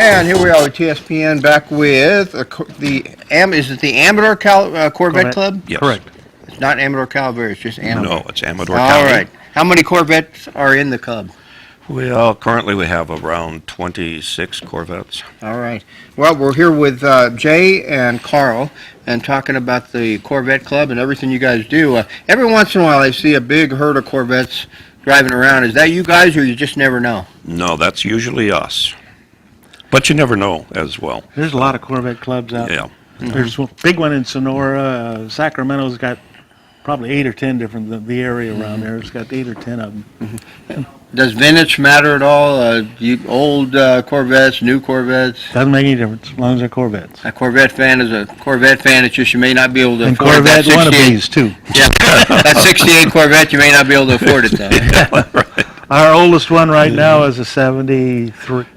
And here we are with TSPN back with is it the Amador Corvette Club? Yes. Correct. It's not Amador Calvary, it's just Amador. No, it's Amador All County. right. How many Corvettes are in the club? Well, currently we have around 26 Corvettes. All right. Well, we're here with Jay and Carl and talking about the Corvette Club and everything you guys do. Every once in a while I see a big herd of Corvettes driving around. Is that you guys or you just never know? No, that's usually us. But you never know as well. There's a lot of Corvette clubs out. Yeah. There's a big one in Sonora. Sacramento's got probably 8 or 10 different, the area around there. It's got 8 or 10 of them. Does vintage matter at all? Old Corvettes, new Corvettes? Doesn't make any difference as long as they're Corvettes. A Corvette fan is a Corvette fan. It's just you may not be able to And afford Corvette that 68. wannabes, too. Yeah, that 68 Corvette, you may not be able to afford it though. Our oldest one right now is a 74.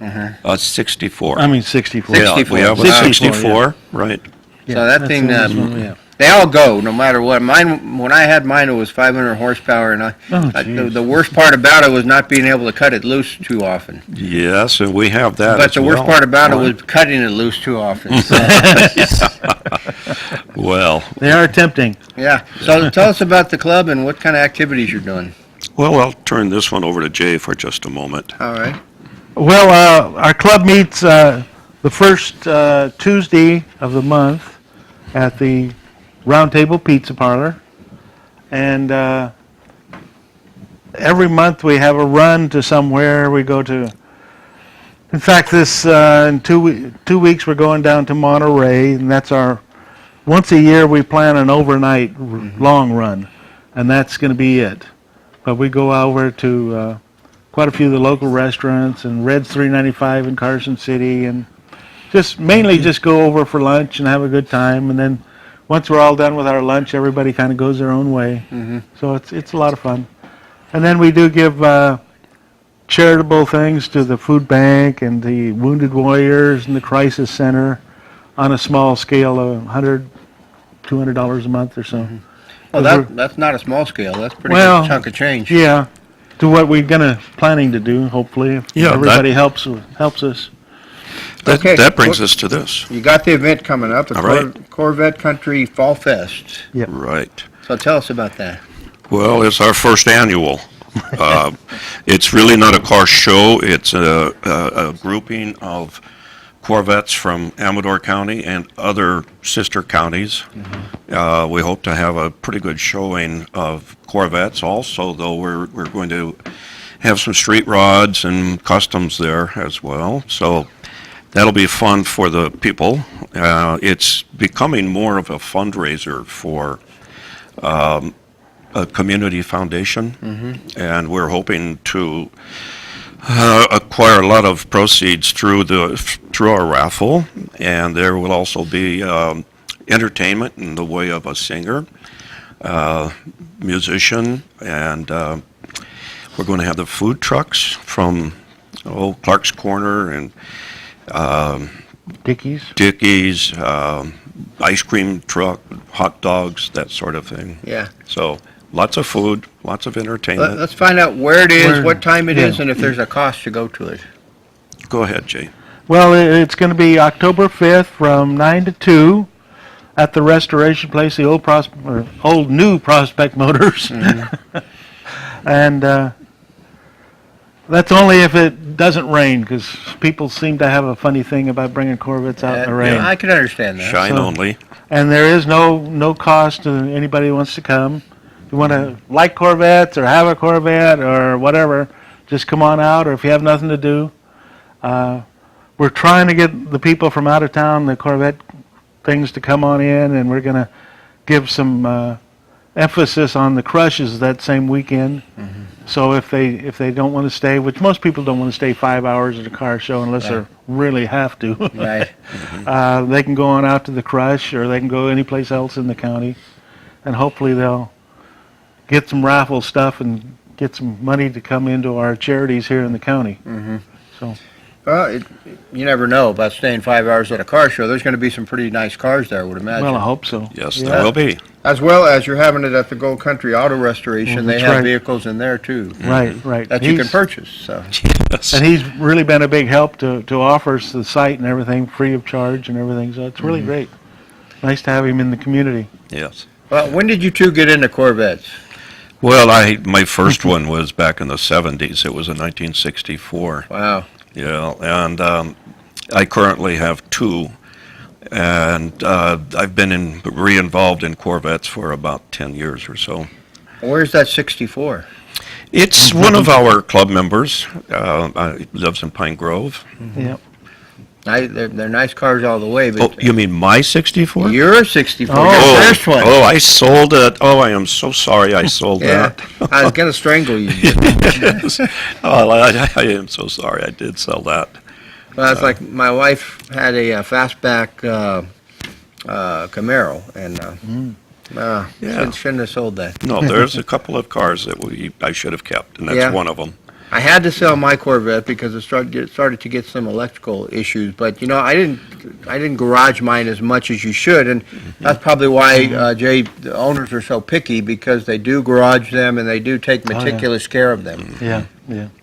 It's 64. I mean 64. Yeah, we have a 64, 64, right. Yeah, So that that's thing, the oldest one we have. they all go no matter what. Mine, when I had mine, it was 500 horsepower, and the worst part about it was not being able to cut it loose too often. Yes, and we have that But as the worst well. part about it was cutting it loose too often. So, Well, They are tempting. yeah. So tell us about the club and what kind of activities you're doing. I'll turn this one over to Jay for just a moment. All right. Well, our club meets the first Tuesday of the month at the Round Table Pizza Parlor. And every month we have a run to somewhere. We go to, in fact, in 2 weeks we're going down to Monterey, and that's once a year we plan an overnight long run, and that's going to be it. But we go over to quite a few of the local restaurants and Red's 395 in Carson City, and mainly just go over for lunch and have a good time. And then once we're all done with our lunch, everybody kind of goes their own way. So it's a lot of fun. And then we do give charitable things to the food bank and the Wounded Warriors and the Crisis Center on a small scale of $100, $200 a month or so. Well, that's not a small scale. That's a pretty Well, good chunk of change. Yeah, to what we're planning to do, hopefully, if Yeah, everybody helps us. Okay. That brings us to this. You got the event coming up, the All right. Corvette Country Fallfest. Yep. Right. So tell us about that. Well, it's our first annual. It's really not a car show. It's a grouping of Corvettes from Amador County and other sister counties. We hope to have a pretty good showing of Corvettes also, though we're going to have some street rods and customs there as well. So that'll be fun for the people. It's becoming more of a fundraiser for a community foundation, and we're hoping to acquire a lot of proceeds through our raffle, and there will also be entertainment in the way of a singer, musician, and we're going to have the food trucks from Clark's Corner and Dickey's, ice cream truck, hot dogs, that sort of thing. Yeah. So lots of food, lots of entertainment. Let's find out where it is, what time it is, yeah. and if there's a cost to go to it. Go ahead, Jay. Well, it's going to be October 5th from 9 to 2 at the Restoration Place, the old new Prospect Motors. And that's only if it doesn't rain, because people seem to have a funny thing about bringing Corvettes out in the rain. Yeah, I can understand that. Shine only. And there is no cost to anybody who wants to come. If you want to like Corvettes or have a Corvette or whatever, just come on out, or if you have nothing to do. We're trying to get the people from out of town, the Corvette things, to come on in, and we're going to give some emphasis on the crushes that same weekend. So if they don't want to stay, which most people don't want to stay 5 hours at a car show unless they really have to, Right. they can go on out to the crush, or they can go anyplace else in the county, and hopefully they'll get some raffle stuff and get some money to come into our charities here in the county. So. Well, you never know about staying 5 hours at a car show. There's going to be some pretty nice cars there, I would imagine. Well, I hope so. Yes, Yeah. there will be. As well as you're having it at the Gold Country Auto Restoration. They That's have right. vehicles in there too Right. that you can purchase, so. Yes. And he's really been a big help to offer us the site and everything free of charge and everything, so it's really great. Nice to have him in the community. Yes. Well, when did you two get into Corvettes? Well, my first one was back in the 70s. It was a 1964. Wow. Yeah, and I currently have two, and I've been re-involved in Corvettes for about 10 years or so. Where's that 64? It's one of our club members. Lives in Pine Grove. Yep. They're nice cars all the way, Oh, but you mean my 64? your 64, Oh. your first one. Oh, I sold it. Oh, I am so sorry I sold Yeah, that. I was gonna strangle you. Yes. Oh, I am so sorry I did sell that. Well, it's like my wife had a fastback Camaro, and Yeah. shouldn't have sold that. No, there's a couple of cars that I should have kept, and that's Yeah. one of them. I had to sell my Corvette because it started to get some electrical issues. But I didn't garage mine as much as you should, and that's probably why Jay, the owners are so picky, because they do garage them and they do take yeah. meticulous care of them. Yeah.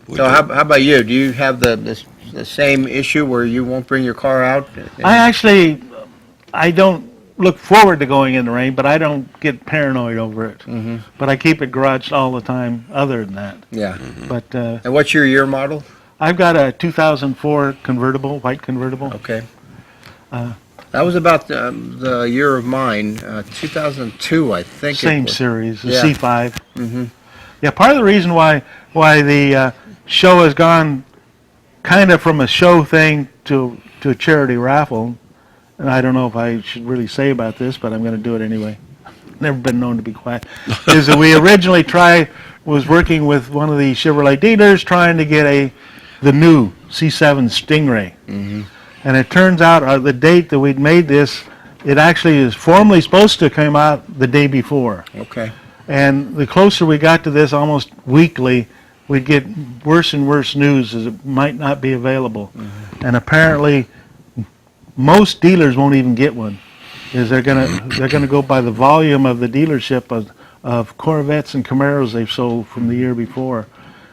We So do. how about you? Do you have the same issue where you won't bring your car out? I don't look forward to going in the rain, but I don't get paranoid over it. Mhm. But I keep it garaged all the time other than that. Yeah. But And what's your year model? I've got a 2004 convertible, white convertible. Okay. That was about the year of mine, 2002, I think. Same it was. series, the Yeah. C5. Mm-hmm. Yeah, part of the reason why the show has gone kind of from a show thing to a charity raffle, and I don't know if I should really say about this, but I'm going to do it anyway. Never been known to be quiet. Is that we originally was working with one of the Chevrolet dealers trying to get the new C7 Stingray. Mm-hmm. And it turns out the date that we'd made this, it actually is formally supposed to come out the day before. Okay. And the closer we got to this, almost weekly, we'd get worse and worse news as it might not be available. Mm-hmm. And apparently, most dealers won't even get one. They're gonna go by the volume of the dealership of Corvettes and Camaros they've sold from the year before.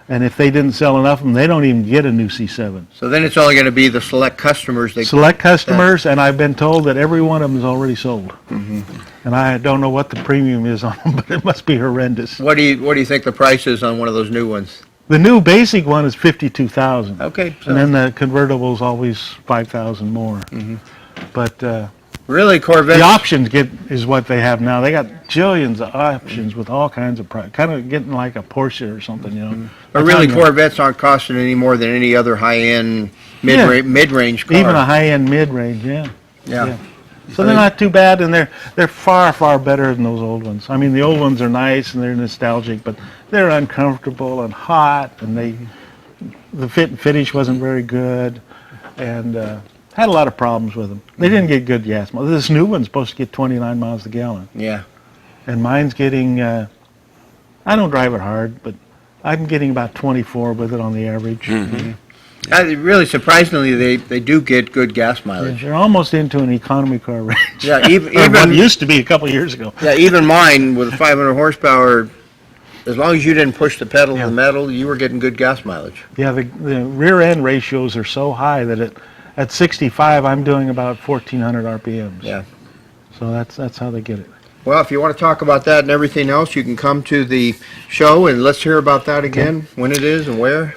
And if they didn't sell enough of them, they don't even get a new C7. So then it's only going to be the select customers. Select customers, and I've been told that every one of them is already sold. Mm-hmm. And I don't know what the premium is on them, but it must be horrendous. What do you think the price is on one of those new ones? The new basic one is $52,000, Okay. So and then the convertible is always $5,000 more. Mhm. But really, Corvette. the options is what they have now. They got jillions of options with all kinds of price, kind of getting like a Porsche or something, you know. But really, Corvettes aren't costing any more than any other high-end mid-range car. Even a high-end mid-range, yeah. Yeah. So they're not too bad, and they're far better than those old ones. I mean, the old ones are nice and they're nostalgic, but they're uncomfortable and hot, and the fit and finish wasn't very good, and had a lot of problems with them. They didn't get good gas mileage. This new one's supposed to get 29 miles a gallon, Yeah. and mine's getting. I don't drive it hard, but I'm getting about 24 with it on the average. Really, surprisingly, they do get good gas Yeah, mileage. they're almost into an economy car range. Yeah, even Or what it used to be a couple of years ago. yeah, even mine with 500 horsepower. As long as you didn't push the pedal to the metal, you were getting good gas mileage. Yeah, the rear end ratios are so high that at 65 I'm doing about 1,400 RPMs. Yeah. So that's how they get it. Well, if you want to talk about that and everything else, you can come to the show, and let's hear about that again, when it is and where.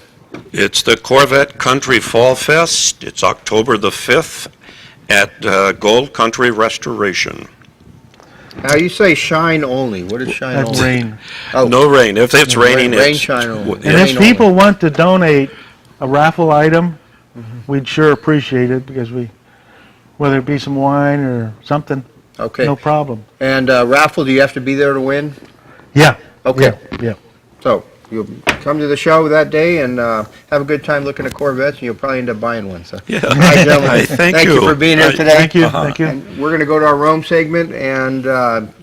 It's the Corvette Country Fallfest. It's October the 5th at Gold Country Restoration. Now, you say shine only. What is shine That's only? rain. Oh, No rain. If it's raining, rain it's... shine only. And Rain if people want to donate a raffle item, we'd sure appreciate it because whether it be some wine or something, Okay. no problem. And raffle, do you have to be there to win? Yeah. Okay. Yeah. So you'll come to the show that day and have a good time looking at Corvettes, and you'll probably end up buying one. So, Yeah. all right, gentlemen. Hey, thank you you. for being here Right. today. Thank you. Uh-huh. Thank you. And we're going to go to our Rome segment and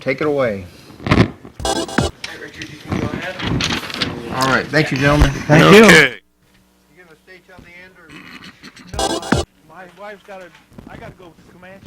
take it away. All right. Thank you, gentlemen. Thank you. Okay. You going to stay till the end, or? No, my wife's got I got to go to Comanche.